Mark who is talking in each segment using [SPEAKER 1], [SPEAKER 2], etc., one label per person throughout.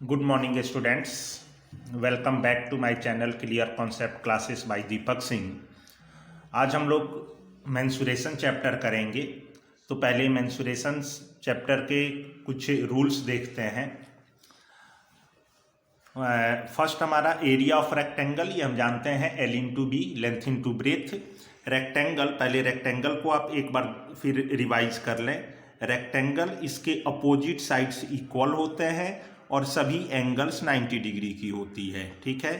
[SPEAKER 1] Good morning students, welcome back to my channel clear concept classes by Deepak Singh. आज हम लोग mensuration chapter करेंगे। तो पहले मेंसुरेशन चैप्टर के कुछ रूल्स देखते हैं। फर्स्ट हमारा एरिया ऑफ रेक्टेंगल, ये हम जानते हैं L into B, length into breadth. Rectangle, पहले रेक्टेंगल को आप एक बार फिर रिवाइज कर लें। रेक्टेंगल, इसके अपोजिट साइड्स इक्वल होते हैं और सभी एंगल्स 90 डिग्री की होती है। ठीक है,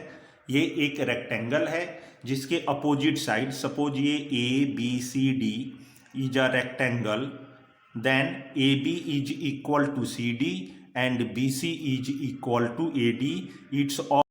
[SPEAKER 1] ये एक रेक्टेंगल है जिसके अपोजिट साइड, सपोज ये A B C D is a rectangle, then AB is equal to CD and BC is equal to AD. It's all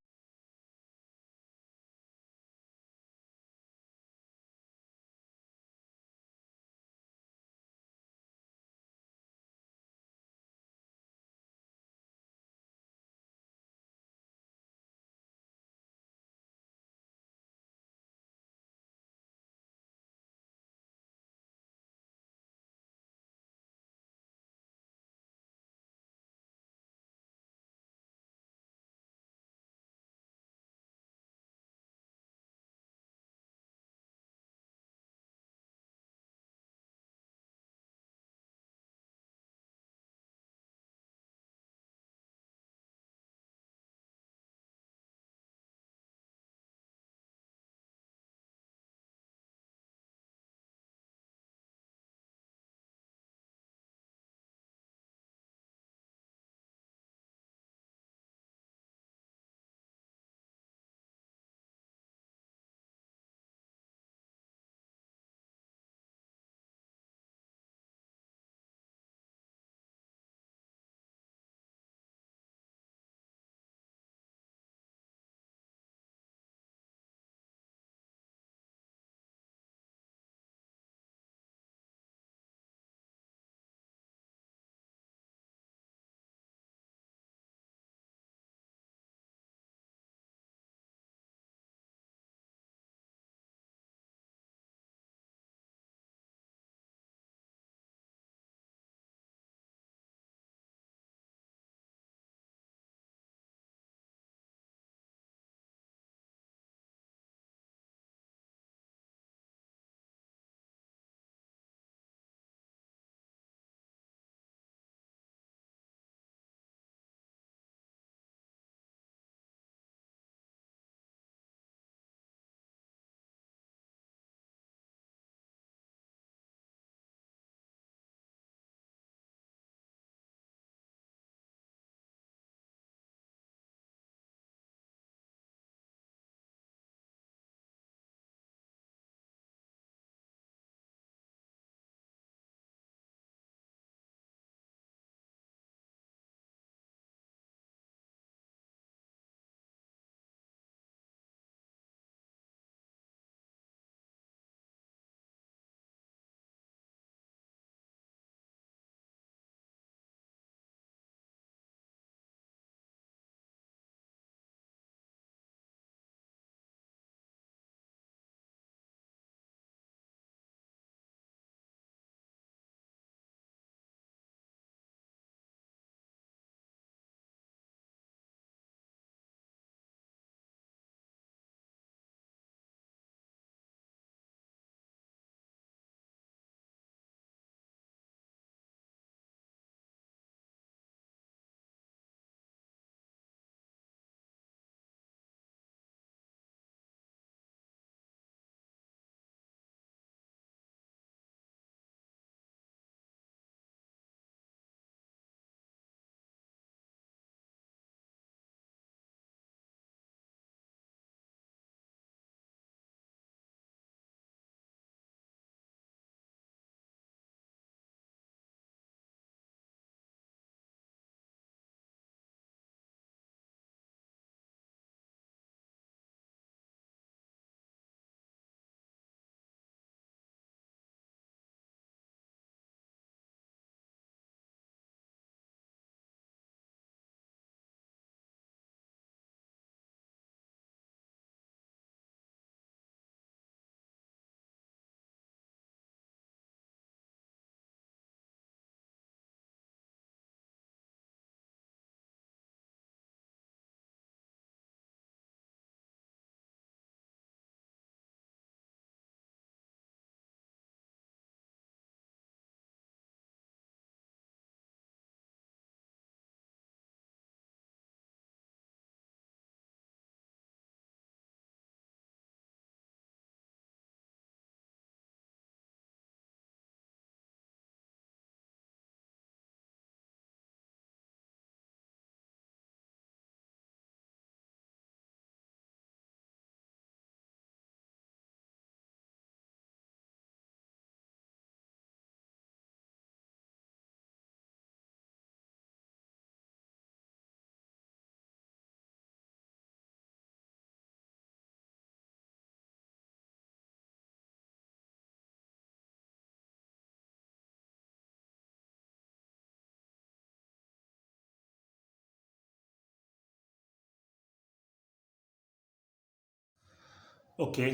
[SPEAKER 1] okay,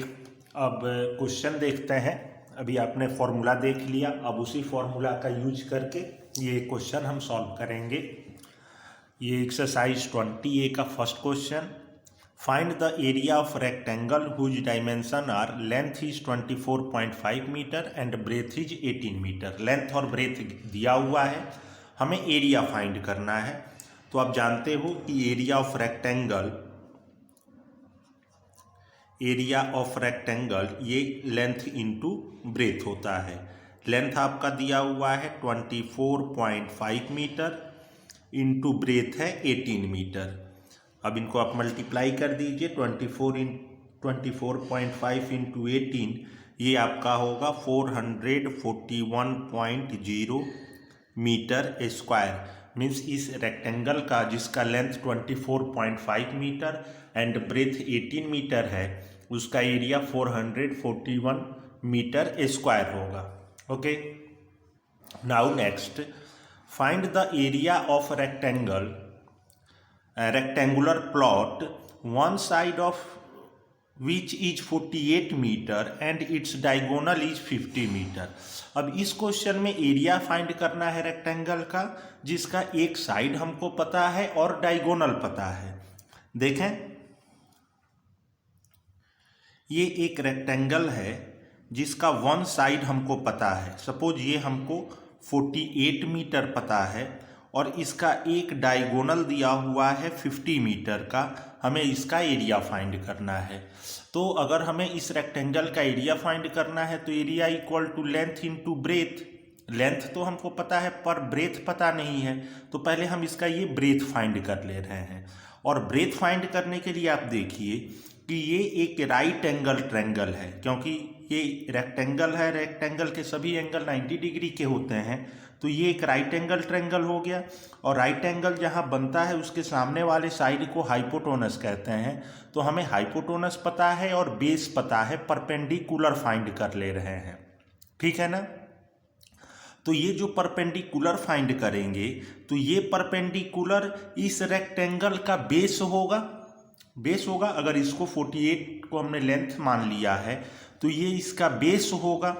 [SPEAKER 1] अब क्वेश्चन देखते हैं। अभी आपने फॉर्मूला देख लिया, अब उसी फॉर्मूला का यूज करके ये क्वेश्चन हम सॉल्व करेंगे। ये एक्सरसाइज 20A का first question, find the area of rectangle whose dimension are length is 24.5 metre and breadth is 18 metre. Length और ब्रेथ दिया हुआ है, हमें एरिया फाइंड करना है। तो आप जानते हो कि एरिया ऑफ रेक्टेंगल ये लेंथ इंटू ब्रेथ होता है। लेंथ आपका दिया हुआ है 24.5 मीटर, इंटू ब्रेथ है 18 मीटर। अब इनको आप मल्टीप्लाई कर दीजिए, 24.5 इंटू 18, ये आपका होगा 441.0 मीटर स्क्वायर। मीन्स इस रेक्टेंगल का जिसका length 24.5 metre and breadth 18 metre है, उसका एरिया 441 मीटर स्क्वायर होगा। Okay, now next, find the area of rectangular plot, one side of which is 48 metre and its diagonal is 50 metre. अब इस question में area find करना है rectangle का, जिसका एक साइड हमको पता है और डायगोनल पता है। देखें, ये एक रेक्टेंगल है जिसका वन साइड हमको पता है। सपोज ये हमको 48 मीटर पता है और इसका एक डायगोनल दिया हुआ है 50 मीटर का। हमें इसका एरिया फाइंड करना है। तो अगर हमें इस रेक्टेंगल का एरिया फाइंड करना है तो area equal to length into breadth. Length तो हमको पता है पर ब्रेथ पता नहीं है, तो पहले हम इसका ये ब्रेथ फाइंड कर ले रहे हैं। और ब्रेथ फाइंड करने के लिए आप देखिए कि ये एक राइट एंगल ट्रायंगल है, क्योंकि ये रेक्टेंगल है, रेक्टेंगल के सभी एंगल 90 डिग्री के होते हैं। तो ये एक राइट एंगल ट्रायंगल हो गया, और राइट एंगल जहाँ बनता है उसके सामने वाले साइड को हाइपोटेनस कहते हैं। तो हमें हाइपोटेनस पता है और बेस पता है, परपेंडिकुलर फाइंड कर ले रहे हैं। ठीक है ना। तो ये जो परपेंडिकुलर फाइंड करेंगे तो ये परपेंडिकुलर इस रेक्टेंगल का बेस होगा। अगर इसको 48 को हमने लेंथ मान लिया है तो ये इसका बेस होगा,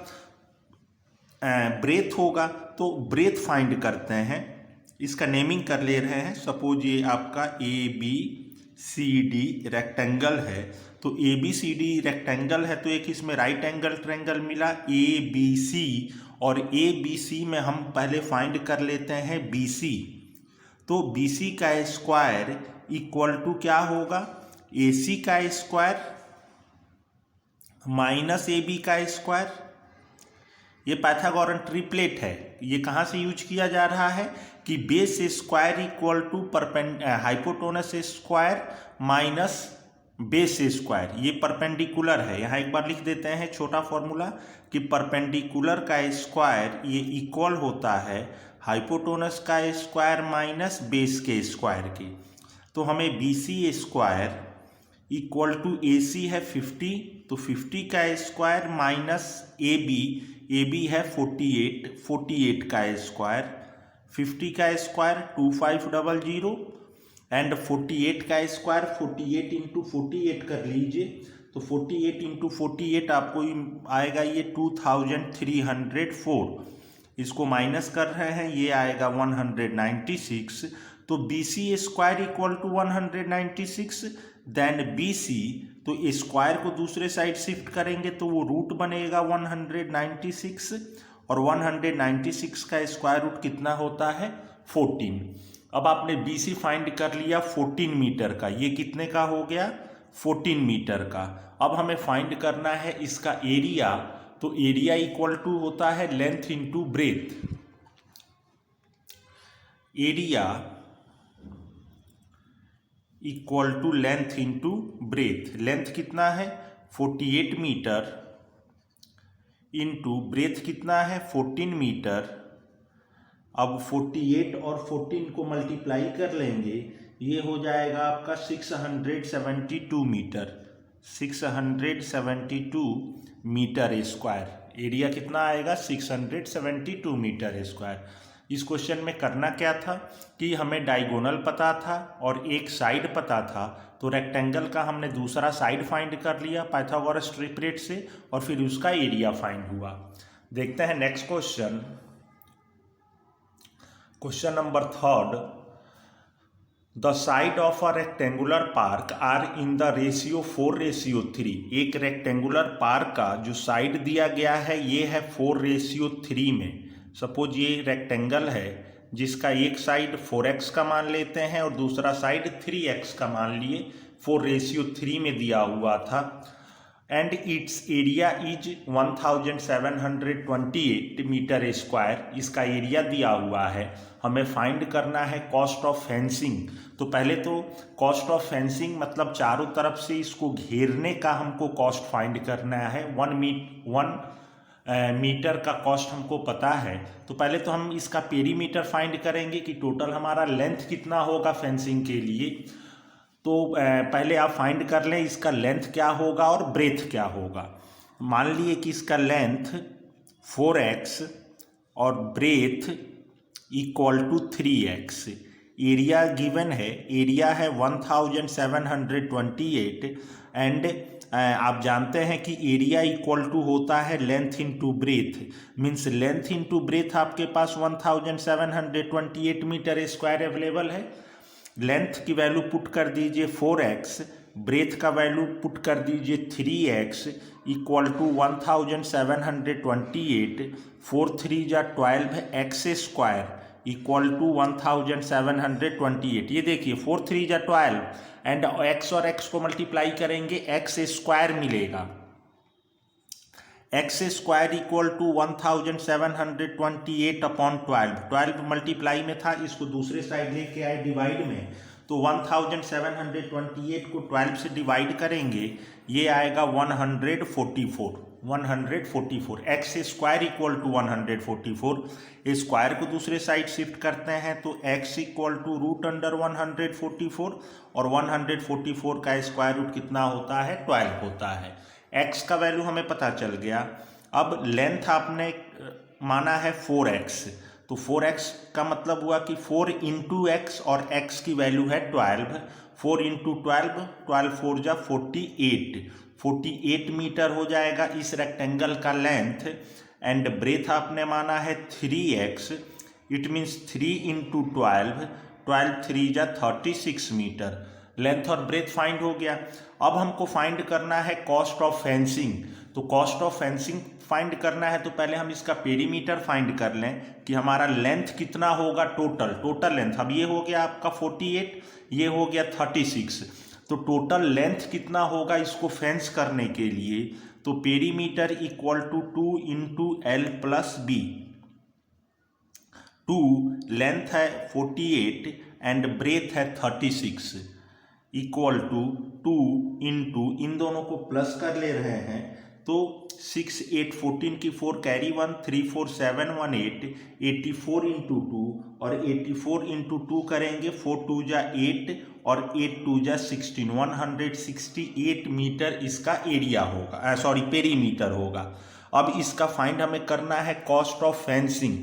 [SPEAKER 1] ब्रेथ होगा। तो ब्रेथ फाइंड करते हैं, इसका नेमिंग कर ले रहे हैं। सपोज ये आपका ABCD रेक्टेंगल है, तो ABCD रेक्टेंगल है तो एक इसमें राइट एंगल ट्रायंगल मिला ABC, और ABC में हम पहले फाइंड कर लेते हैं BC। तो BC का स्क्वायर इक्वल टू क्या होगा, AC का स्क्वायर माइनस AB का स्क्वायर। ये पाइथागोरन ट्रिपलेट है। ये कहाँ से यूज किया जा रहा है कि base square equal to hypotenuse square minus base square. ये परपेंडिकुलर है। यहाँ एक बार लिख देते हैं छोटा फॉर्मूला कि परपेंडिकुलर का स्क्वायर ये इक्वल होता है हाइपोटेनस का स्क्वायर माइनस बेस के स्क्वायर के। तो हमें BC square equal to AC है 50, तो 50 का स्क्वायर माइनस AB है 48 का स्क्वायर। 50 का स्क्वायर 2500 एंड 48 का स्क्वायर 48 इंटू 48 कर लीजिए। तो 48 इंटू 48 आपको आएगा ये 2304। इसको माइनस कर रहे हैं, ये आएगा 196। तो BC square equal to 196, then BC, तो स्क्वायर को दूसरे साइड शिफ्ट करेंगे तो वो रूट बनेगा 196, और 196 का स्क्वायर रूट कितना होता है 14। अब आपने BC फाइंड कर लिया 14 मीटर का, ये कितने का हो गया 14 मीटर का। अब हमें फाइंड करना है इसका एरिया। तो एरिया इक्वल टू होता है length into breadth. Area equal to length into breadth. Length कितना है 48 मीटर इंटू ब्रेथ कितना है 14 मीटर। अब 48 और 14 को मल्टीप्लाई कर लेंगे, ये हो जाएगा आपका 672 मीटर। 672 metre square. एरिया कितना आएगा 672 मीटर स्क्वायर। इस क्वेश्चन में करना क्या था कि हमें डायगोनल पता था और एक साइड पता था, तो रेक्टेंगल का हमने दूसरा साइड फाइंड कर लिया पाइथागोरस ट्रिपलेट से और फिर उसका एरिया फाइंड हुआ। देखते हैं next question, question number 3। The side of a rectangular park are in the ratio 4:3। एक रेक्टेंगुलर पार्क का जो साइड दिया गया है ये है 4:3 में। सपोज ये रेक्टेंगल है जिसका एक साइड 4x का मान लेते हैं और दूसरा साइड 3x का मान लिए, 4:3 में दिया हुआ था, and its area is 1728 metre square. इसका एरिया दिया हुआ है, हमें फाइंड करना है कॉस्ट ऑफ फेंसिंग। तो पहले तो कॉस्ट ऑफ फेंसिंग मतलब चारों तरफ से इसको घेरने का हमको कॉस्ट फाइंड करना है। 1 मीटर का कॉस्ट हमको पता है, तो पहले तो हम इसका पेरीमीटर फाइंड करेंगे कि टोटल हमारा लेंथ कितना होगा फेंसिंग के लिए। तो पहले आप फाइंड कर लें इसका लेंथ क्या होगा और ब्रेथ क्या होगा। मान लिए कि इसका लेंथ 4x और breadth equal to 3x। Area given है, एरिया है 1728 एंड आप जानते हैं कि एरिया इक्वल टू होता है length into breath, means length into breath आपके पास 1728 मीटर स्क्वायर अवेलेबल है। लेंथ की वैल्यू पुट कर दीजिए 4x, ब्रेथ का वैल्यू पुट कर दीजिए 3x इक्वल टू 1728, 4 3 जा 12 x स्क्वायर इक्वल टू 1728। ये देखिए 4 3 जा 12 एंड x और x को मल्टीप्लाई करेंगे x स्क्वायर मिलेगा। x square equal to 1728 upon 12 multiply में था, इसको दूसरे साइड लेके आए डिवाइड में, तो 1728 को 12 से डिवाइड करेंगे, ये आएगा 144। x square equal to 144। Square को दूसरे साइड शिफ्ट करते हैं तो x इक्वल टू √144 और 144 का स्क्वायर रूट कितना होता है 12 होता है। x का वैल्यू हमें पता चल गया। अब लेंथ आपने माना है 4x, तो 4x का मतलब हुआ कि 4 इंटू x और x की वैल्यू है 12, 4 इंटू 12 4 जा 48 मीटर हो जाएगा इस रेक्टेंगल का लेंथ। एंड ब्रेथ आपने माना है 3x, इट मीन्स 3 इंटू 12 3 जा 36 मीटर। लेंथ और ब्रेथ फाइंड हो गया। अब हमको फाइंड करना है कॉस्ट ऑफ फेंसिंग। तो कॉस्ट ऑफ फेंसिंग फाइंड करना है तो पहले हम इसका पेरीमीटर फाइंड कर लें कि हमारा लेंथ कितना होगा टोटल लेंथ। अब ये हो गया आपका 48, ये हो गया 36, तो टोटल लेंथ कितना होगा इसको फेंस करने के लिए, तो perimeter equal to 2 into L plus B. 2 length है 48 एंड ब्रेथ है 36 इक्वल टू 2 इंटू, इन दोनों को प्लस कर ले रहे हैं तो 6 8 14 की 4 कैरी 1, 3 4 7 1 8, 84 इंटू 2 और 84 इंटू 2 करेंगे, 4 2 जा 8 और 8 2 जा 16, 168 मीटर इसका एरिया होगा, पेरीमीटर होगा। अब इसका फाइंड हमें करना है कॉस्ट ऑफ फेंसिंग।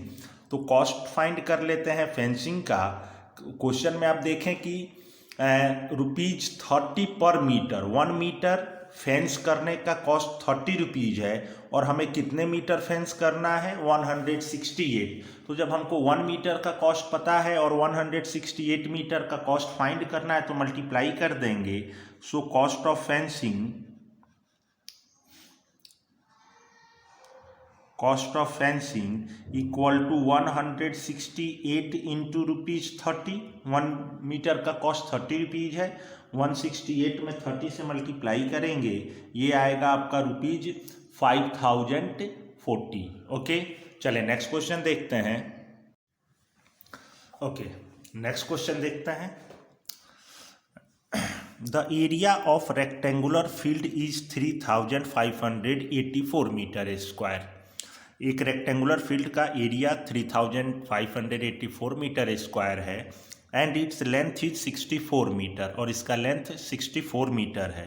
[SPEAKER 1] तो कॉस्ट फाइंड कर लेते हैं फेंसिंग का। क्वेश्चन में आप देखें कि ₹30 पर मीटर, 1 मीटर फेंस करने का कॉस्ट 30 रुपीज़ है और हमें कितने मीटर फेंस करना है 168। तो जब हमको 1 मीटर का कॉस्ट पता है और 168 मीटर का कॉस्ट फाइंड करना है तो मल्टीप्लाई कर देंगे। So cost of fencing equal to 168 into ₹30। 1 metre का कॉस्ट 30 रुपीज़ है, 168 में 30 से मल्टीप्लाई करेंगे, ये आएगा आपका ₹5040। ओके, चले नेक्स्ट क्वेश्चन देखते हैं। नेक्स्ट क्वेश्चन देखते हैं। The area of rectangular field is 3584 metre square. एक रेक्टेंगुलर फील्ड का एरिया 3584 मीटर स्क्वायर है and its length is 64 metre और इसका लेंथ 64 मीटर है।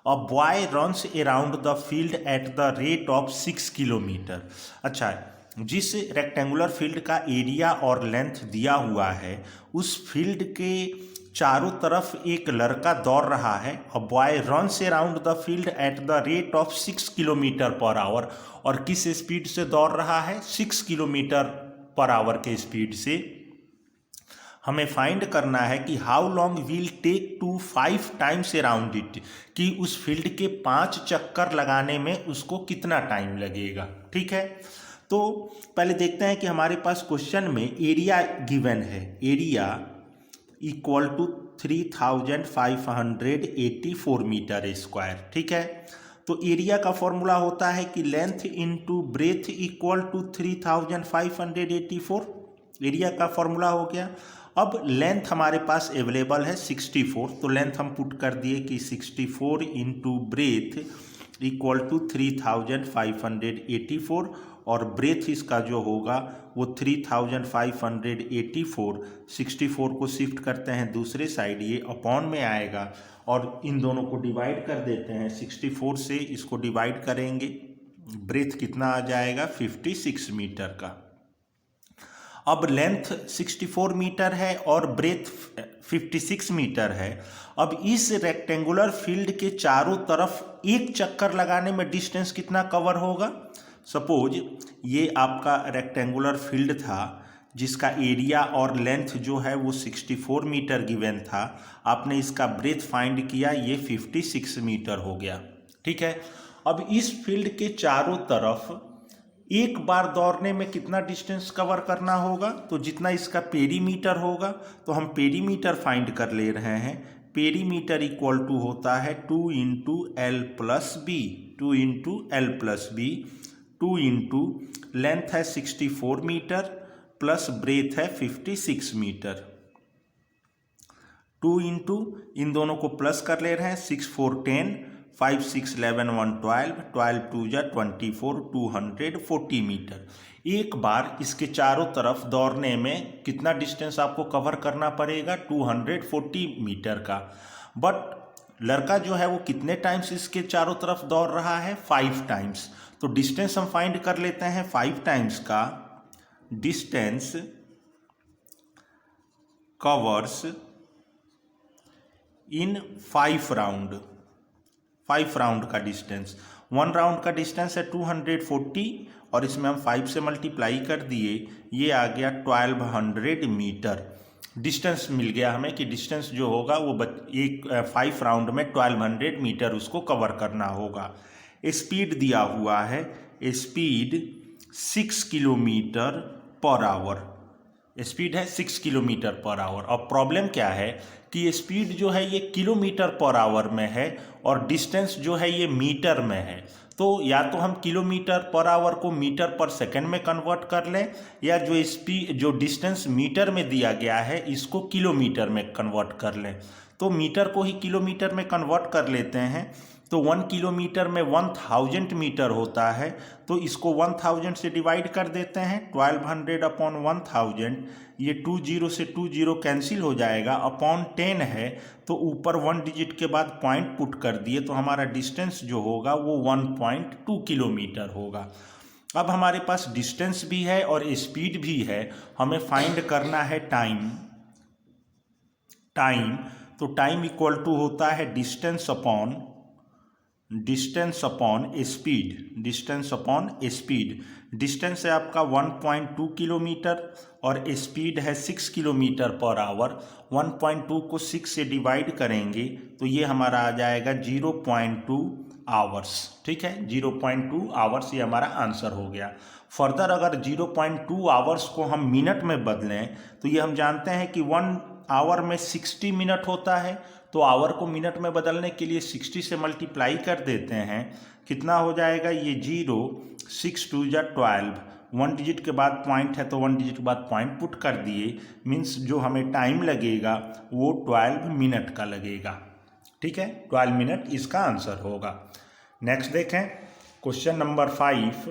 [SPEAKER 1] A boy runs around the field at the rate of 6 kilometre. अच्छा, जिस rectangular field का area और लेंथ दिया हुआ है उस फील्ड के चारों तरफ एक लड़का दौड़ रहा है। A boy runs around the field at the rate of 6 kilometre per hour. और किस स्पीड से दौड़ रहा है? 6 किलोमीटर पर आवर के स्पीड से। हमें फाइंड करना है कि how long will take to 5 times around it, कि उस फील्ड के 5 चक्कर लगाने में उसको कितना टाइम लगेगा। ठीक है, तो पहले देखते हैं कि हमारे पास क्वेश्चन में एरिया गिवन है, area equal to 3584 metre square. ठीक है, तो एरिया का फॉर्मूला होता है कि length into breadth equal to 3584। Area का फॉर्मूला हो गया। अब लेंथ हमारे पास अवेलेबल है 64, तो लेंथ हम पुट कर दिए कि 64 इंटू ब्रेथ इक्वल टू 3584, और ब्रेथ इसका जो होगा वो 3584। 64 को शिफ्ट करते हैं दूसरे साइड, ये अपॉन में आएगा, और इन दोनों को डिवाइड कर देते हैं। 64 से इसको डिवाइड करेंगे, ब्रेथ कितना आ जाएगा? 56 मीटर का। अब लेंथ 64 मीटर है और ब्रेथ 56 मीटर है। अब इस रेक्टेंगुलर फील्ड के चारों तरफ एक चक्कर लगाने में डिस्टेंस कितना कवर होगा? सपोज ये आपका रेक्टेंगुलर फील्ड था जिसका एरिया और लेंथ जो है वो 64 मीटर गिवन था। आपने इसका ब्रेथ फाइंड किया, ये 56 मीटर हो गया। ठीक है, अब इस फील्ड के चारों तरफ एक बार दौड़ने में कितना डिस्टेंस कवर करना होगा? तो जितना इसका पेरीमीटर होगा, तो हम पेरीमीटर फाइंड कर ले रहे हैं। पेरीमीटर इक्वल टू होता है 2 into L plus B, 2 into L plus B, 2 into length है 64 मीटर प्लस ब्रेथ है 56 मीटर, 2 इंटू इन दोनों को प्लस कर ले रहे हैं। 6 4 10, 5 6 11 1 12, 12 2 जा 24, 240 मीटर। एक बार इसके चारों तरफ दौड़ने में कितना डिस्टेंस आपको कवर करना पड़ेगा? 240 मीटर का। बट लड़का जो है वो कितने टाइम्स इसके चारों तरफ दौड़ रहा है? 5 टाइम्स। तो डिस्टेंस हम फाइंड कर लेते हैं। 5 टाइम्स का डिस्टेंस कवर्स इन 5 राउंड। 5 राउंड का डिस्टेंस, 1 राउंड का डिस्टेंस है 240, और इसमें हम 5 से मल्टीप्लाई कर दिए, ये आ गया 1200 मीटर। डिस्टेंस मिल गया हमें कि डिस्टेंस जो होगा वो 5 राउंड में 1200 मीटर उसको कवर करना होगा। स्पीड दिया हुआ है, speed 6 kilometre per hour. Speed है 6 किलोमीटर पर आवर। अब प्रॉब्लम क्या है कि स्पीड जो है ये किलोमीटर पर आवर में है और डिस्टेंस जो है ये मीटर में है। तो या तो हम किलोमीटर पर आवर को मीटर पर सेकंड में कन्वर्ट कर लें, या जो डिस्टेंस मीटर में दिया गया है इसको किलोमीटर में कन्वर्ट कर लें। तो मीटर को ही किलोमीटर में कन्वर्ट कर लेते हैं। तो 1 किलोमीटर में 1000 मीटर होता है, तो इसको 1000 से डिवाइड कर देते हैं। 1200 अपॉन 1000, ये 20 से 20 कैंसिल हो जाएगा, अपॉन 10 है, तो ऊपर 1 डिजिट के बाद पॉइंट पुट कर दिए, तो हमारा डिस्टेंस जो होगा वो 1.2 किलोमीटर होगा। अब हमारे पास डिस्टेंस भी है और स्पीड भी है, हमें फाइंड करना है टाइम। तो टाइम इक्वल टू होता है डिस्टेंस अपॉन स्पीड। डिस्टेंस है आपका 1.2 किलोमीटर और स्पीड है 6 किलोमीटर पर आवर। 1.2 को 6 से डिवाइड करेंगे तो ये हमारा आ जाएगा 0.2 आवर्स। ठीक है, 0.2 आवर्स ये हमारा आंसर हो गया। फर्दर अगर 0.2 आवर्स को हम मिनट में बदलें तो ये हम जानते हैं कि 1 आवर में 60 मिनट होता है, तो आवर को मिनट में बदलने के लिए 60 से मल्टीप्लाई कर देते हैं। कितना हो जाएगा ये 0, 6 2 जा 12, 1 डिजिट के बाद पॉइंट है तो 1 डिजिट के बाद पॉइंट पुट कर दिए, मीन्स जो हमें टाइम लगेगा वो 12 मिनट का लगेगा। ठीक है, 12 मिनट इसका आंसर होगा। नेक्स्ट देखें क्वेश्चन नंबर 5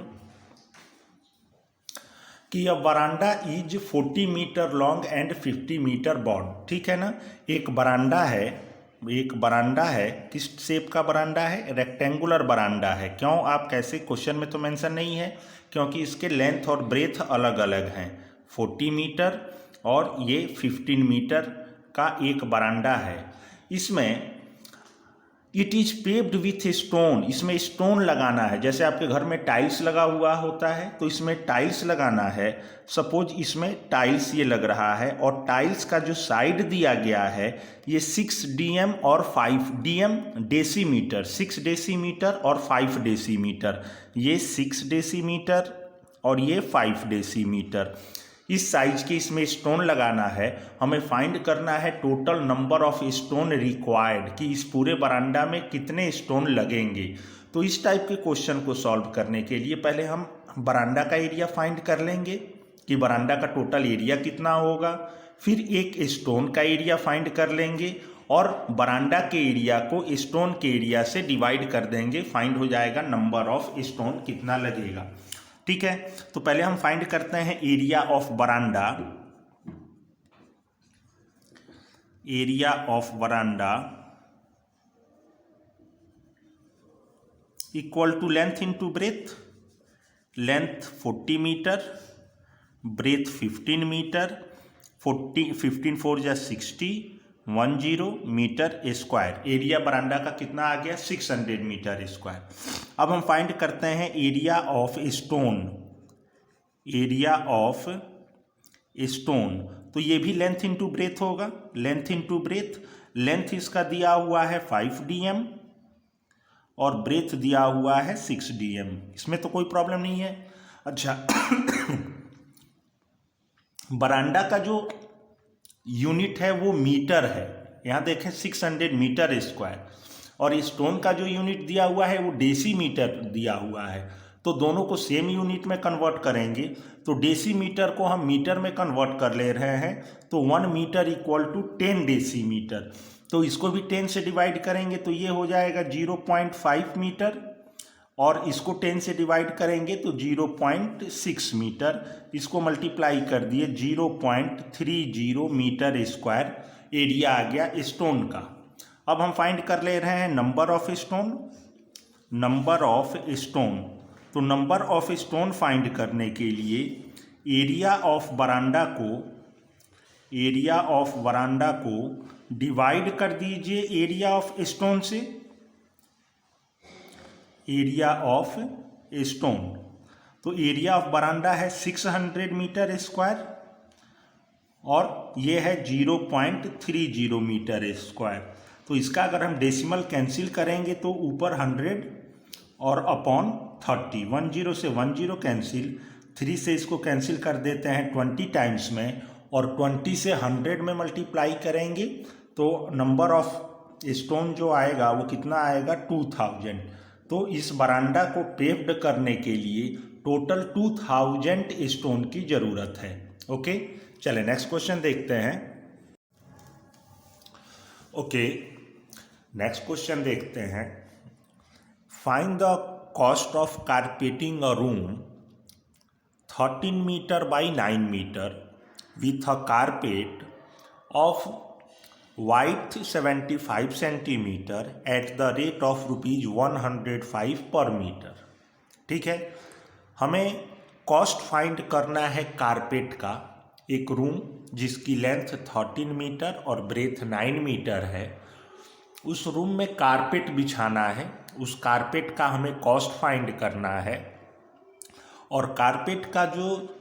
[SPEAKER 1] कि a verandah is 40 metre long and 50 metre broad. ठीक है ना, एक बरांडा है एक बरांडा है, किस शेप का बरांडा है? रेक्टेंगुलर बरांडा है। क्यों? आप कैसे, क्वेश्चन में तो मेंशन नहीं है, क्योंकि इसके लेंथ और ब्रेथ अलग अलग हैं। 40 मीटर और ये 15 मीटर का एक बरांडा है। इसमें it is paved with stone, इसमें स्टोन लगाना है। जैसे आपके घर में टाइल्स लगा हुआ होता है तो इसमें टाइल्स लगाना है। सपोज इसमें टाइल्स ये लग रहा है और टाइल्स का जो साइड दिया गया है ये 6 dm और 5 dm डेसीमीटर, 6 डेसीमीटर और 5 डेसीमीटर, ये 6 डेसीमीटर और ये 5 डेसीमीटर। इस साइज के इसमें स्टोन लगाना है। हमें फाइंड करना है total number of stone required, कि इस पूरे बरांडा में कितने स्टोन लगेंगे। तो इस टाइप के क्वेश्चन को सॉल्व करने के लिए पहले हम बरांडा का एरिया फाइंड कर लेंगे कि बरांडा का टोटल एरिया कितना होगा। फिर एक स्टोन का एरिया फाइंड कर लेंगे और बरांडा के एरिया को स्टोन के एरिया से डिवाइड कर देंगे। फाइंड हो जाएगा नंबर ऑफ स्टोन कितना लगेगा। ठीक है, तो पहले हम फाइंड करते हैं area of veranda. Area of veranda equal to length into breadth. Length 40 metre, breadth 15 metre, 15 4 जा 60, 10 मीटर स्क्वायर। एरिया बरांडा का कितना आ गया? 600 मीटर स्क्वायर। अब हम फाइंड करते हैं area of stone. Area of stone, तो ये भी लेंथ इनटू ब्रेथ होगा। लेंथ इनटू ब्रेथ, लेंथ इसका दिया हुआ है 5 dm और ब्रेथ दिया हुआ है 6 dm। इसमें तो कोई प्रॉब्लम नहीं है। अच्छा बरांडा का जो यूनिट है वो मीटर है। यहाँ देखें 600 मीटर स्क्वायर, और स्टोन का जो यूनिट दिया हुआ है वो डेसीमीटर दिया हुआ है। तो दोनों को सेम यूनिट में कन्वर्ट करेंगे, तो डेसीमीटर को हम मीटर में कन्वर्ट कर ले रहे हैं। तो 1 मीटर इक्वल टू 10 डेसीमीटर। तो इसको भी 10 से डिवाइड करेंगे तो ये हो जाएगा 0.5 मीटर, और इसको 10 से डिवाइड करेंगे तो 0.6 मीटर। इसको मल्टीप्लाई कर दिए 0.30 मीटर स्क्वायर एरिया आ गया स्टोन का। अब हम फाइंड कर ले रहे हैं number of stone. Number of stone, तो नंबर ऑफ स्टोन फाइंड करने के लिए एरिया ऑफ बरांडा को डिवाइड कर दीजिए एरिया ऑफ स्टोन से। एरिया ऑफ स्टोन, तो एरिया ऑफ बरांडा है 600 मीटर स्क्वायर और ये है 0.30 मीटर स्क्वायर। तो इसका अगर हम डेसिमल कैंसिल करेंगे तो ऊपर 100 और अपॉन 30, 10 से 10 कैंसिल, 3 से इसको कैंसिल कर देते हैं 20 टाइम्स में, और 20 से 100 में मल्टीप्लाई करेंगे तो नंबर ऑफ स्टोन जो आएगा वो कितना आएगा? 2000। तो इस बरांडा को पेव्ड करने के लिए टोटल 2000 स्टोन की ज़रूरत है। ओके, चले नेक्स्ट क्वेश्चन देखते हैं। ओके, नेक्स्ट क्वेश्चन देखते हैं। Find the cost of carpeting a room 13 metre by 9 metre with a carpet of wide 75 centimetre at the rate of ₹105 per metre. ठीक है, हमें कॉस्ट फाइंड करना है कारपेट का। एक रूम जिसकी लेंथ 13 मीटर और ब्रेथ 9 मीटर है, उस रूम में कारपेट बिछाना है। उस कारपेट का हमें कॉस्ट फाइंड करना है, और कारपेट का जो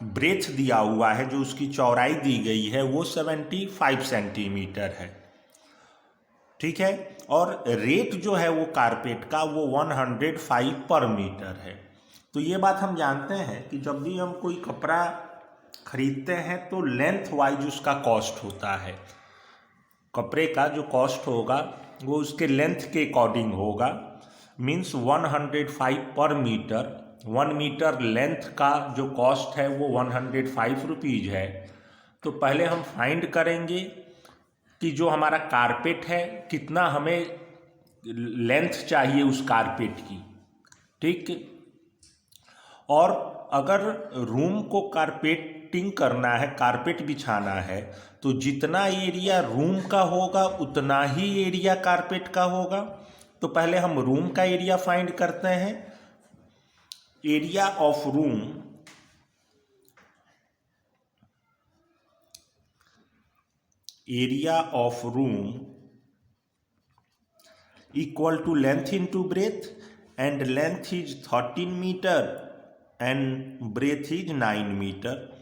[SPEAKER 1] ब्रेथ दिया हुआ है, जो उसकी चौड़ाई दी गई है, वो 75 सेंटीमीटर है। ठीक है, और रेट जो है वो कारपेट का वो 105 पर मीटर है। तो ये बात हम जानते हैं कि जब भी हम कोई कपड़ा खरीदते हैं तो लेंथ वाइज उसका कॉस्ट होता है। कपड़े का जो कॉस्ट होगा वो उसके लेंथ के अकॉर्डिंग होगा। Means 105 per metre, 1 metre length का जो कॉस्ट है वो 105 रुपीज़ है। तो पहले हम फाइंड करेंगे कि जो हमारा कारपेट है कितना हमें लेंथ चाहिए उस कारपेट की। ठीक, और अगर रूम को कारपेट कारपेटिंग करना है, कारपेट बिछाना है, तो जितना एरिया रूम का होगा उतना ही एरिया कारपेट का होगा। तो पहले हम रूम का एरिया फाइंड करते हैं। Area of room equal to length into breadth, and length is 13 metre and breadth is 9 metre.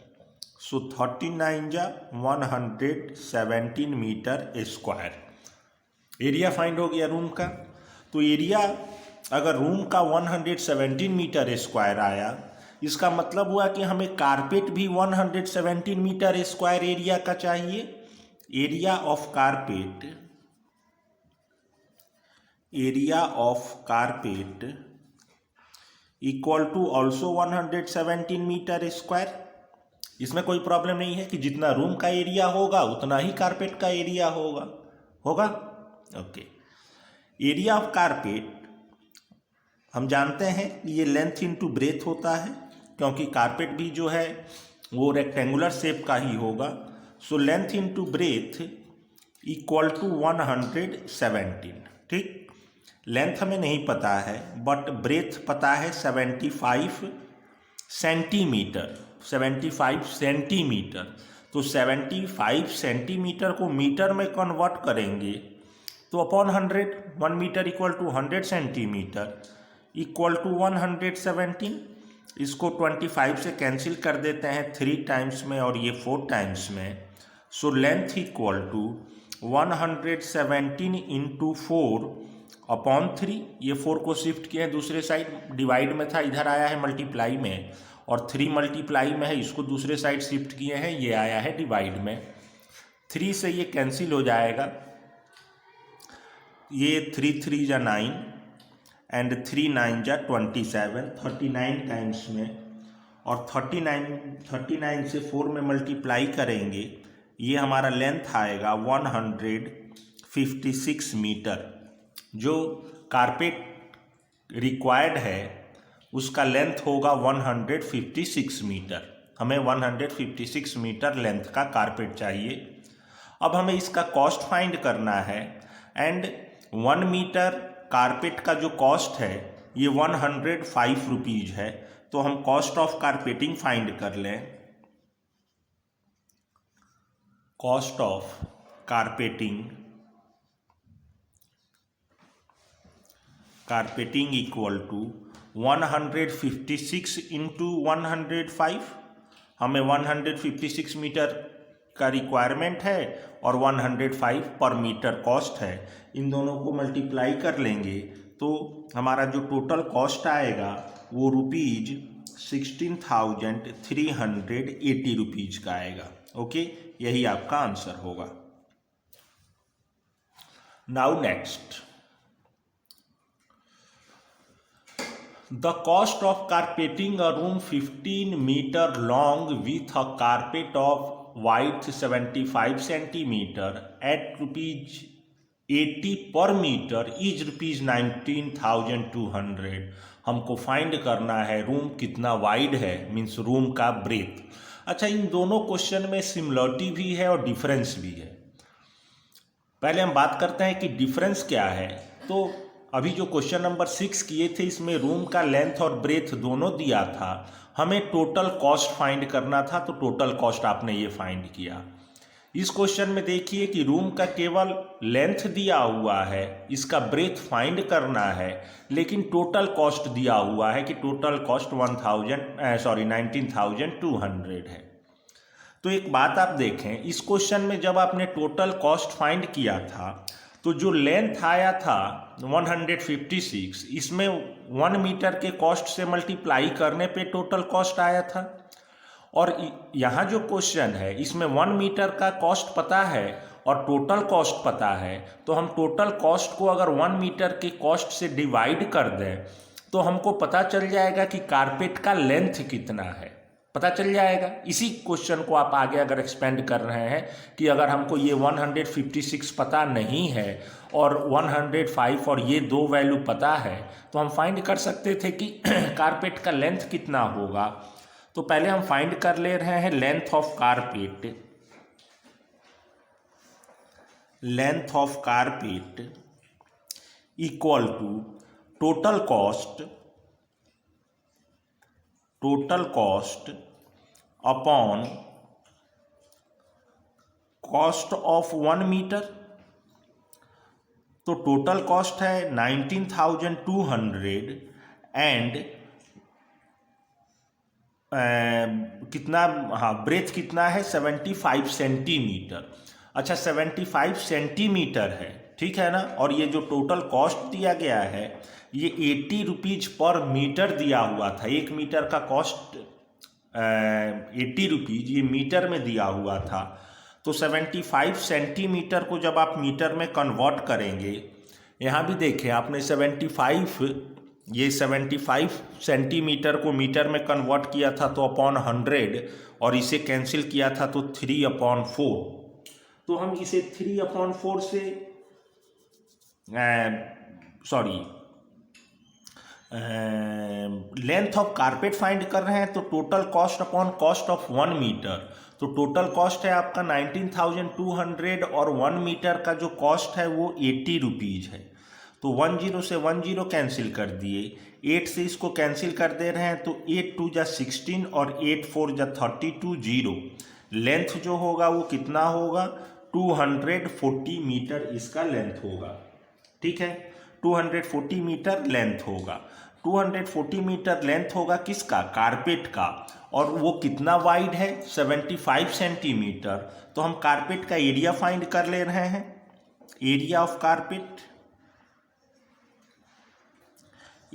[SPEAKER 1] So 39 जा 117 मीटर स्क्वायर। एरिया फाइंड हो गया रूम का। तो एरिया अगर रूम का 117 मीटर स्क्वायर आया, इसका मतलब हुआ कि हमें कारपेट भी 117 मीटर स्क्वायर एरिया का चाहिए। Area of carpet equal to also 117 metre square. इसमें कोई प्रॉब्लम नहीं है कि जितना रूम का एरिया होगा उतना ही कारपेट का एरिया होगा। ओके। एरिया ऑफ कारपेट हम जानते हैं ये लेंथ इनटू ब्रेथ होता है, क्योंकि कारपेट भी जो है वो रेक्टेंगुलर शेप का ही होगा। So length into breadth equal to 117। ठीक, लेंथ हमें नहीं पता है बट ब्रेथ पता है 75 सेंटीमीटर। 75 सेंटीमीटर, तो 75 सेंटीमीटर को मीटर में कन्वर्ट करेंगे तो upon 100 metre equal to 100 centimetre equal to 117। इसको 25 से कैंसिल कर देते हैं 3 टाइम्स में और ये 4 टाइम्स में। So length equal to 117 into 4 upon 3। ये 4 को शिफ्ट किए दूसरे साइड, डिवाइड में था इधर आया है मल्टीप्लाई में, और 3 मल्टीप्लाई में है, इसको दूसरे साइड शिफ्ट किए हैं, ये आया है डिवाइड में। 3 से ये कैंसिल हो जाएगा, ये 3 3 जा 9 एंड 3 9 जा 27, 39 टाइम्स में, और 39 से 4 में मल्टीप्लाई करेंगे, ये हमारा लेंथ आएगा 156 मीटर। जो कारपेट रिक्वायर्ड है उसका लेंथ होगा 156 मीटर। हमें 156 मीटर लेंथ का कारपेट चाहिए। अब हमें इसका कॉस्ट फाइंड करना है, एंड 1 मीटर कारपेट का जो कॉस्ट है ये 105 रुपीज़ है। तो हम कॉस्ट ऑफ कारपेटिंग फाइंड कर लें। Cost of carpeting equal to 156 into 105। हमें 156 मीटर का रिक्वायरमेंट है और 105 पर मीटर कॉस्ट है। इन दोनों को मल्टीप्लाई कर लेंगे तो हमारा जो टोटल कॉस्ट आएगा वो रुपीज़ 16,380 रुपीज़ का आएगा। ओके, यही आपका आंसर होगा। Now next, the cost of carpeting a room 15 meter long with a carpet of width 75 centimeter at rupees 80 per meter is rupees 19,200। हमको फाइंड करना है रूम कितना वाइड है, मीन्स रूम का ब्रेथ। अच्छा, इन दोनों क्वेश्चन में सिमिलरिटी भी है और डिफरेंस भी है। पहले हम बात करते हैं कि डिफरेंस क्या है। तो अभी जो क्वेश्चन नंबर 6 किए थे इसमें रूम का लेंथ और ब्रेथ दोनों दिया था, हमें टोटल कॉस्ट फाइंड करना था, तो टोटल कॉस्ट आपने ये फाइंड किया। इस क्वेश्चन में देखिए कि रूम का केवल लेंथ दिया हुआ है, इसका ब्रेथ फाइंड करना है, लेकिन टोटल कॉस्ट दिया हुआ है कि टोटल कॉस्ट 19,200 है। तो एक बात आप देखें, इस क्वेश्चन में जब आपने टोटल कॉस्ट फाइंड किया था तो जो लेंथ आया था 156, इसमें 1 मीटर के कॉस्ट से मल्टीप्लाई करने पे टोटल कॉस्ट आया था। और यहाँ जो क्वेश्चन है इसमें 1 मीटर का कॉस्ट पता है और टोटल कॉस्ट पता है, तो हम टोटल कॉस्ट को अगर 1 मीटर के कॉस्ट से डिवाइड कर दें तो हमको पता चल जाएगा कि कारपेट का लेंथ कितना है, पता चल जाएगा। इसी क्वेश्चन को आप आगे अगर एक्सपेंड कर रहे हैं कि अगर हमको ये 156 पता नहीं है और 105 और ये 2 वैल्यू पता है, तो हम फाइंड कर सकते थे कि कारपेट का लेंथ कितना होगा। तो पहले हम फाइंड कर ले रहे हैं length of carpet. Length of carpet equal to total cost upon cost of 1 metre. तो टोटल कॉस्ट है 19,200 एंड कितना, हाँ ब्रेथ कितना है 75 सेंटीमीटर। अच्छा 75 सेंटीमीटर है, ठीक है ना। और ये जो टोटल कॉस्ट दिया गया है ये 80 रुपीज पर मीटर दिया हुआ था। 1 मीटर का कॉस्ट 80 रुपीज ये मीटर में दिया हुआ था। तो 75 सेंटीमीटर को जब आप मीटर में कन्वर्ट करेंगे, यहाँ भी देखें आपने 75 सेंटीमीटर को मीटर में कन्वर्ट किया था तो अपॉन 100 और इसे कैंसिल किया था तो 3/4। तो हम इसे 3/4 से लेंथ ऑफ कारपेट फाइंड कर रहे हैं। तो total cost upon cost of 1 metre, तो टोटल कॉस्ट है आपका 19,200 और 1 मीटर का जो कॉस्ट है वो 80 रुपीज है। तो 10 से 10 कैंसिल कर दिए, 8 से इसको कैंसिल कर दे रहे हैं तो 8 2 जा 16 और 8 4 जा 32 0। लेंथ जो होगा वो कितना होगा 240 मीटर इसका लेंथ होगा, ठीक है। 240 मीटर लेंथ होगा। 240 मीटर लेंथ होगा किसका, कारपेट का। और वो कितना वाइड है 75 सेंटीमीटर। तो हम कारपेट का एरिया फाइंड कर ले रहे हैं। Area of carpet,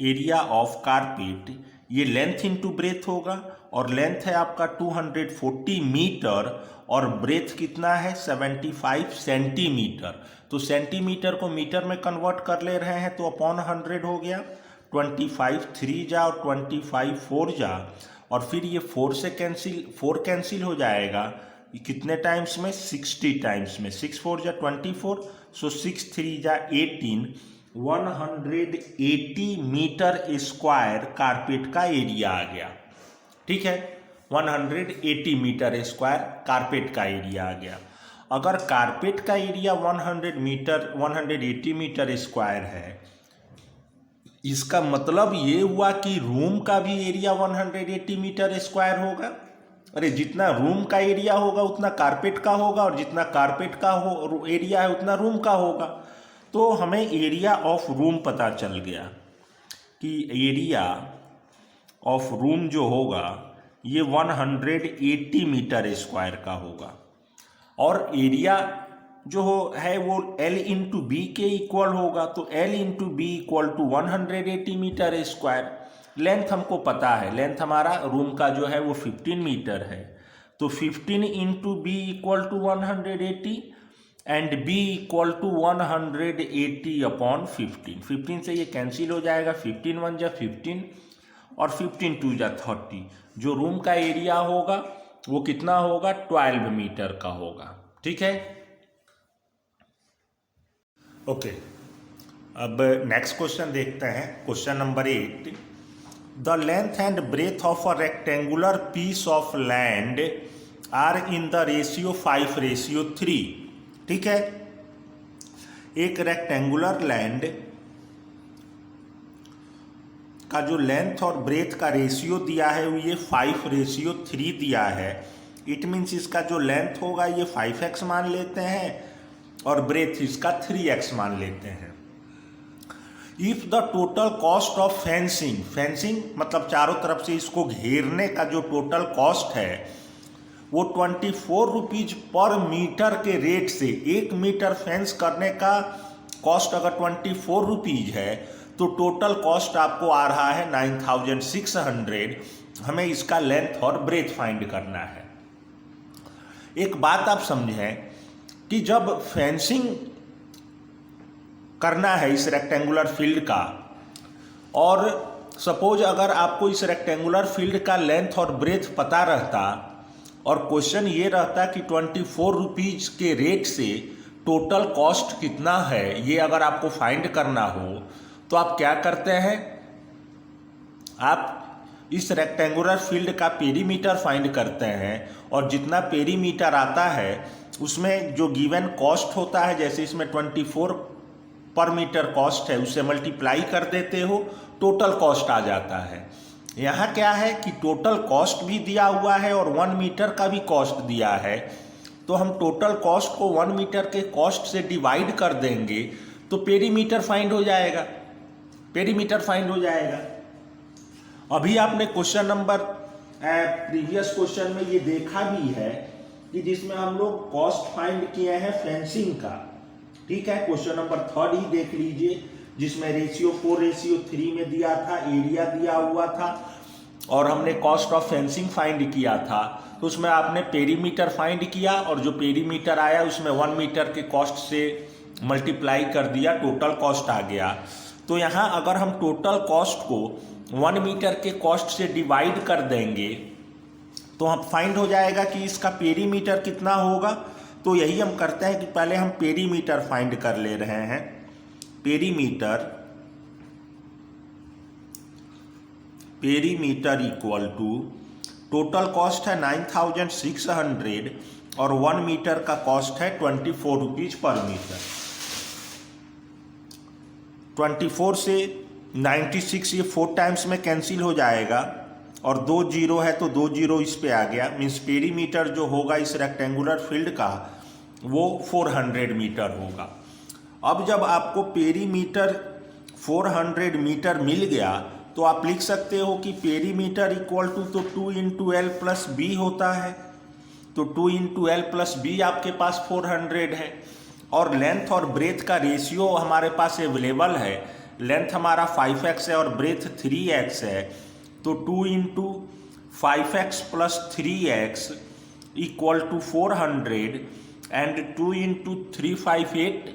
[SPEAKER 1] area of carpet ये लेंथ इनटू ब्रेथ होगा और लेंथ है आपका 240 मीटर और ब्रेथ कितना है 75 सेंटीमीटर। तो सेंटीमीटर को मीटर में कन्वर्ट कर ले रहे हैं तो अपॉन 100 हो गया। 25 3 जा और 25 4 जा और फिर ये 4 कैंसिल हो जाएगा कितने टाइम्स में 60 टाइम्स में। 6 4 जा 24, सो 6 3 जा 18, 180 मीटर स्क्वायर कारपेट का एरिया आ गया, ठीक है। 180 मीटर स्क्वायर कारपेट का एरिया आ गया। अगर कारपेट का एरिया 180 मीटर स्क्वायर है, इसका मतलब ये हुआ कि रूम का भी एरिया 180 मीटर स्क्वायर होगा। अरे जितना रूम का एरिया होगा उतना कारपेट का होगा और जितना कारपेट का एरिया है उतना रूम का होगा। तो हमें एरिया ऑफ रूम पता चल गया कि एरिया ऑफ रूम जो होगा ये 180 मीटर स्क्वायर का होगा और एरिया जो है वो L इंटू बी के इक्वल होगा। तो L into B equal to 180 metre square. Length हमको पता है, लेंथ हमारा रूम का जो है वो 15 मीटर है। तो 15 into B equal to 180 and b equal to 180/15। 15 से ये कैंसिल हो जाएगा, 15 1 जा 15 और 15 2 जा 30। जो रूम का एरिया होगा वो कितना होगा 12 मीटर का होगा, ठीक है। ओके, अब नेक्स्ट क्वेश्चन देखते हैं। Question number 8, the length and breadth of a rectangular piece of land are in the ratio 5:3, ठीक है। एक रेक्टेंगुलर लैंड का जो लेंथ और ब्रेथ का रेशियो दिया है वो ये 5:3 दिया है। इट मीन्स इसका जो लेंथ होगा ये 5x मान लेते हैं और ब्रेथ इसका 3x मान लेते हैं। If the total cost of fencing मतलब चारों तरफ से इसको घेरने का जो टोटल कॉस्ट है वो 24 रुपीज पर मीटर के रेट से, 1 मीटर फेंस करने का कॉस्ट अगर 24 रुपीज है तो टोटल कॉस्ट आपको आ रहा है 9600। हमें इसका लेंथ और ब्रेथ फाइंड करना है। एक बात आप समझें कि जब फेंसिंग करना है इस रेक्टेंगुलर फील्ड का और सपोज अगर आपको इस रेक्टेंगुलर फील्ड का लेंथ और ब्रेथ पता रहता और क्वेश्चन ये रहता कि 24 रुपीज के रेट से टोटल कॉस्ट कितना है ये अगर आपको फाइंड करना हो तो आप क्या करते हैं, आप इस रेक्टेंगुलर फील्ड का पेरीमीटर फाइंड करते हैं और जितना पेरीमीटर आता है उसमें जो गिवन कॉस्ट होता है, जैसे इसमें 24 पर मीटर कॉस्ट है, उससे मल्टीप्लाई कर देते हो, टोटल कॉस्ट आ जाता है। यहाँ क्या है कि टोटल कॉस्ट भी दिया हुआ है और 1 मीटर का भी कॉस्ट दिया है, तो हम टोटल कॉस्ट को 1 मीटर के कॉस्ट से डिवाइड कर देंगे तो पेरीमीटर फाइंड हो जाएगा, पेरीमीटर फाइंड हो जाएगा। अभी आपने क्वेश्चन नंबर प्रीवियस क्वेश्चन में ये देखा भी है कि जिसमें हम लोग कॉस्ट फाइंड किए हैं फेंसिंग का, ठीक है। क्वेश्चन नंबर 3 ही देख लीजिए, जिसमें रेशियो 4:3 में दिया था, एरिया दिया हुआ था और हमने कॉस्ट ऑफ फेंसिंग फाइंड किया था। तो उसमें आपने पेरीमीटर फाइंड किया और जो पेरीमीटर आया उसमें 1 मीटर के कॉस्ट से मल्टीप्लाई कर दिया, टोटल कॉस्ट आ गया। तो यहाँ अगर हम टोटल कॉस्ट को 1 मीटर के कॉस्ट से डिवाइड कर देंगे तो हम फाइंड हो जाएगा कि इसका पेरीमीटर कितना होगा। तो यही हम करते हैं कि पहले हम पेरीमीटर फाइंड कर ले रहे हैं। Perimeter equal to total cost है 9600 और 1 मीटर का कॉस्ट है 24 रुपीज पर मीटर। 24 से 96 ये 4 टाइम्स में कैंसिल हो जाएगा और 2 जीरो है तो 2 जीरो इस पे आ गया, मीन्स पेरीमीटर जो होगा इस रेक्टेंगुलर फील्ड का वो 400 मीटर होगा। अब जब आपको पेरीमीटर 400 मीटर मिल गया तो आप लिख सकते हो कि पेरीमीटर इक्वल टू तो 2 × L + B होता है, तो 2 × L + B आपके पास 400 है और लेंथ और ब्रेथ का रेशियो हमारे पास अवेलेबल है। लेंथ हमारा 5x है और ब्रेथ 3x है, तो 2 × 5x + 3x = 400 एंड 2 × 3 5 8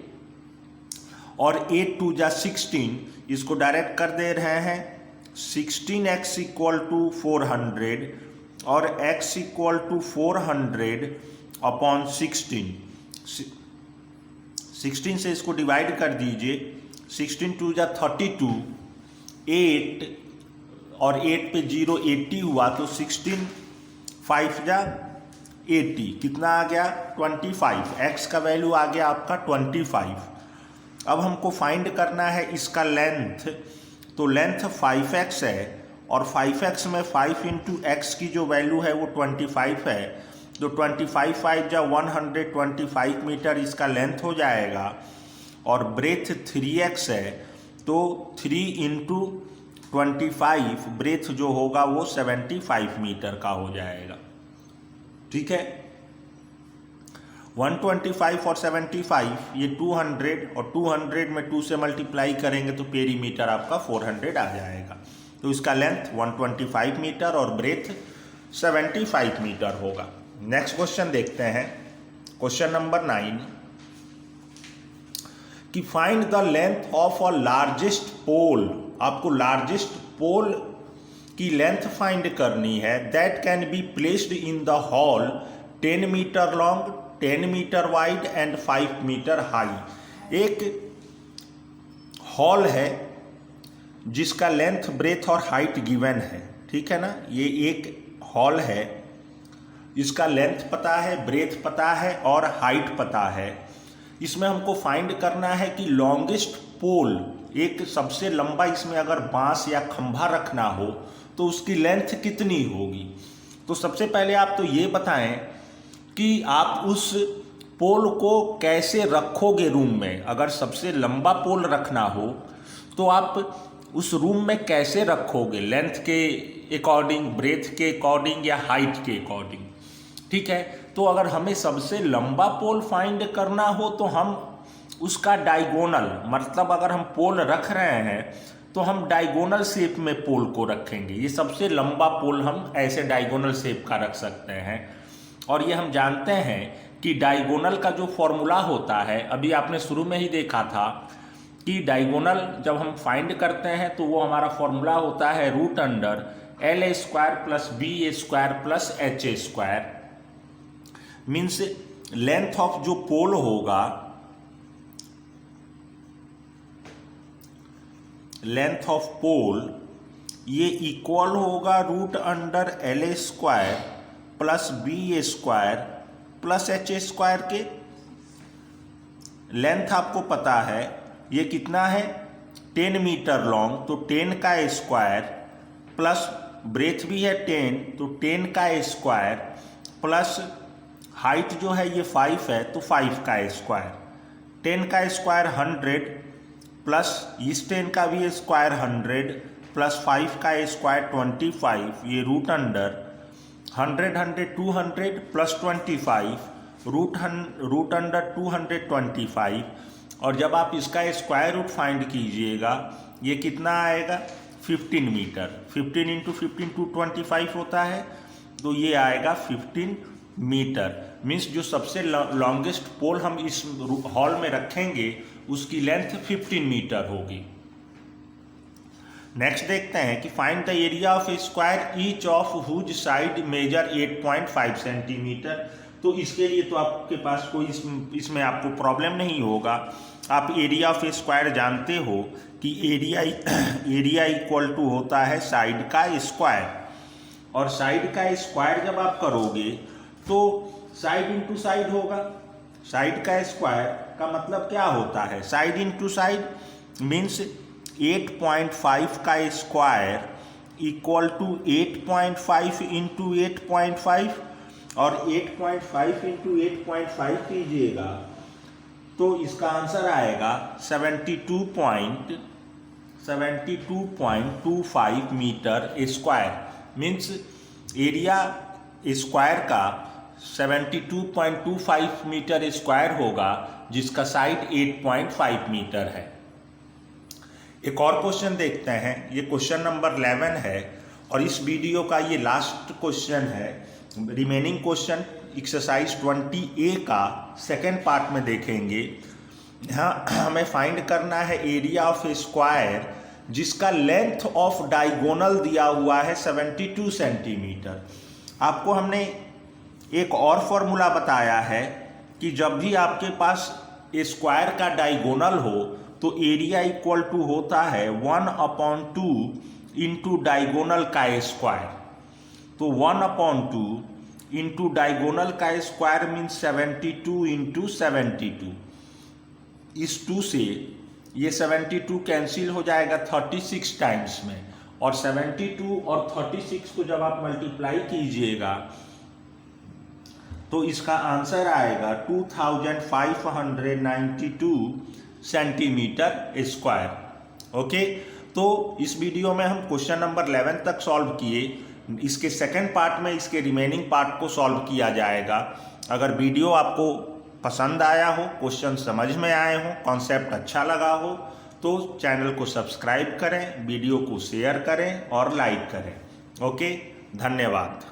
[SPEAKER 1] और 8 2 जा 16, इसको डायरेक्ट कर दे रहे हैं। 16x = 400 और x = 400 अपॉन 16। 16 से इसको डिवाइड कर दीजिए, 16 2 जा 32, 8 और 8 पे 0 80 हुआ, तो 16 5 जा 80, कितना आ गया 25। x का वैल्यू आ गया आपका 25। अब हमको फाइंड करना है इसका लेंथ, तो लेंथ 5x है और 5x में 5 × x की जो वैल्यू है वो 25 है, तो 25 5 जा 125 मीटर इसका लेंथ हो जाएगा और ब्रेथ 3x है, तो 3 × 25 ब्रेथ जो होगा वो 75 मीटर का हो जाएगा, ठीक है। 125 और 75 ये 200 और 200 में 2 से मल्टीप्लाई करेंगे तो पेरीमीटर आपका 400 आ जाएगा। तो इसका लेंथ 125 मीटर और ब्रेथ 75 मीटर होगा। नेक्स्ट क्वेश्चन देखते हैं, क्वेश्चन नंबर 9 कि find the length of a largest pole. आपको लार्जेस्ट पोल की लेंथ फाइंड करनी है that can be placed in the hall 10 metre long, 10 metre wide and 5 metre high. एक hall है जिसका लेंथ ब्रेथ और हाइट गिवन है, ठीक है ना। ये एक हॉल है, इसका लेंथ पता है, ब्रेथ पता है और हाइट पता है। इसमें हमको फाइंड करना है कि लॉन्गेस्ट पोल, एक सबसे लंबा इसमें अगर बांस या खंभा रखना हो तो उसकी लेंथ कितनी होगी। तो सबसे पहले आप तो ये बताएं कि आप उस पोल को कैसे रखोगे रूम में। अगर सबसे लंबा पोल रखना हो तो आप उस रूम में कैसे रखोगे, लेंथ के अकॉर्डिंग, ब्रेथ के अकॉर्डिंग या हाइट के अकॉर्डिंग, ठीक है। तो अगर हमें सबसे लंबा पोल फाइंड करना हो तो हम उसका डायगोनल, मतलब अगर हम पोल रख रहे हैं तो हम डायगोनल शेप में पोल को रखेंगे। ये सबसे लंबा पोल हम ऐसे डायगोनल शेप का रख सकते हैं। और ये हम जानते हैं कि डायगोनल का जो फॉर्मूला होता है, अभी आपने शुरू में ही देखा था कि डायगोनल जब हम फाइंड करते हैं तो वो हमारा फॉर्मूला होता है √L² + B² + H²। Means length of जो पोल होगा, लेंथ ऑफ पोल ये इक्वल होगा root under L square plus B square plus H square के। लेंथ आपको पता है ये कितना है 10 मीटर लॉन्ग, तो 10 का स्क्वायर प्लस ब्रेथ भी है 10, तो 10 का स्क्वायर प्लस हाइट जो है ये 5 है तो 5 का स्क्वायर। 10 का स्क्वायर 100 प्लस इस 10 का भी स्क्वायर 100 प्लस 5 का स्क्वायर 25, ये root under 100 100 200 plus 25 root under 225। और जब आप इसका स्क्वायर रूट फाइंड कीजिएगा ये कितना आएगा 15 मीटर। 15 इंटू 15 225 होता है, तो ये आएगा 15 मीटर। मीन्स जो सबसे लॉन्गेस्ट पोल हम इस हॉल में रखेंगे उसकी लेंथ 15 मीटर होगी। नेक्स्ट देखते हैं कि find the area of a square each of whose side measure 8.5 सेंटीमीटर। तो इसके लिए तो आपके पास कोई इसमें आपको प्रॉब्लम नहीं होगा। आप एरिया ऑफ ए स्क्वायर जानते हो कि एरिया इक्वल टू होता है साइड का स्क्वायर, और साइड का स्क्वायर जब आप करोगे तो साइड इंटू साइड होगा। साइड का स्क्वायर का मतलब क्या होता है, साइड इंटू साइड मीन्स 8.5 का स्क्वायर इक्वल टू 8.5 इंटू 8.5, और 8.5 इंटू 8.5 कीजिएगा तो इसका आंसर आएगा 72.25 metre square. Means area square का 72.25 मीटर स्क्वायर होगा जिसका साइड 8.5 मीटर है। एक और क्वेश्चन देखते हैं, ये क्वेश्चन नंबर 11 है और इस वीडियो का ये लास्ट क्वेश्चन है। रिमेनिंग क्वेश्चन एक्सरसाइज 20A का सेकेंड पार्ट में देखेंगे। यहाँ हमें फाइंड करना है एरिया ऑफ ए स्क्वायर जिसका लेंथ ऑफ डायगोनल दिया हुआ है 72 सेंटीमीटर। आपको हमने एक और फॉर्मूला बताया है कि जब भी आपके पास स्क्वायर का डायगोनल हो तो एरिया इक्वल टू होता है 1/2 इंटू डायगोनल का स्क्वायर। तो 1/2 इंटू डायगोनल का स्क्वायर मीन्स 72 इंटू 72। इस 2 से ये 72 कैंसिल हो जाएगा 36 टाइम्स में, और 72 और 36 को जब आप मल्टीप्लाई कीजिएगा तो इसका आंसर आएगा 2592 सेंटीमीटर स्क्वायर। ओके, तो इस वीडियो में हम क्वेश्चन नंबर 11 तक सॉल्व किए। इसके सेकंड पार्ट में इसके रिमेनिंग पार्ट को सॉल्व किया जाएगा। अगर वीडियो आपको पसंद आया हो, क्वेश्चन समझ में आए हो, कॉन्सेप्ट अच्छा लगा हो तो चैनल को सब्सक्राइब करें, वीडियो को शेयर करें और लाइक करें। ओके, धन्यवाद।